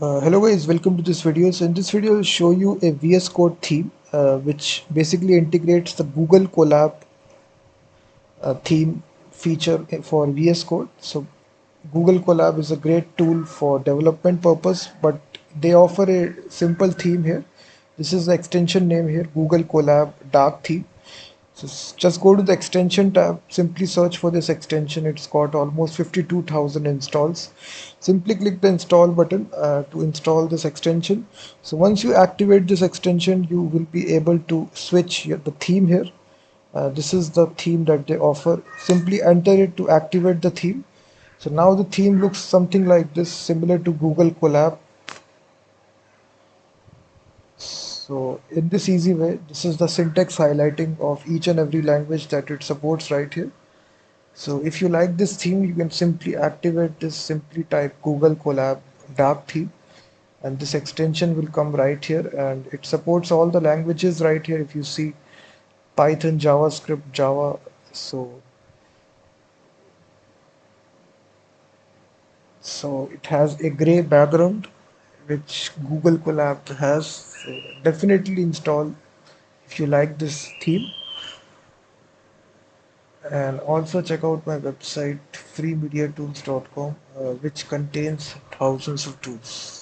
Hello guys, welcome to this video. So in this video, I'll show you a VS Code theme, which basically integrates the Google Colab theme feature for VS Code. So Google Colab is a great tool for development purpose, but they offer a simple theme here. This is the extension name here, Google Colab Dark Theme. So just go to the extension tab, simply search for this extension. It's got almost 52,000 installs. Simply click the install button to install this extension. So once you activate this extension, you will be able to switch the theme here. This is the theme that they offer. Simply enter it to activate the theme. So now the theme looks something like this, similar to Google Colab. So in this easy way, this is the syntax highlighting of each and every language that it supports right here. So if you like this theme, you can simply activate this, simply type Google Colab dark theme, and this extension will come right here, and it supports all the languages right here. If you see Python, JavaScript, Java, so it has a gray background which Google Colab has. So definitely install if you like this theme. And also check out my website freemediatools.com, which contains thousands of tools.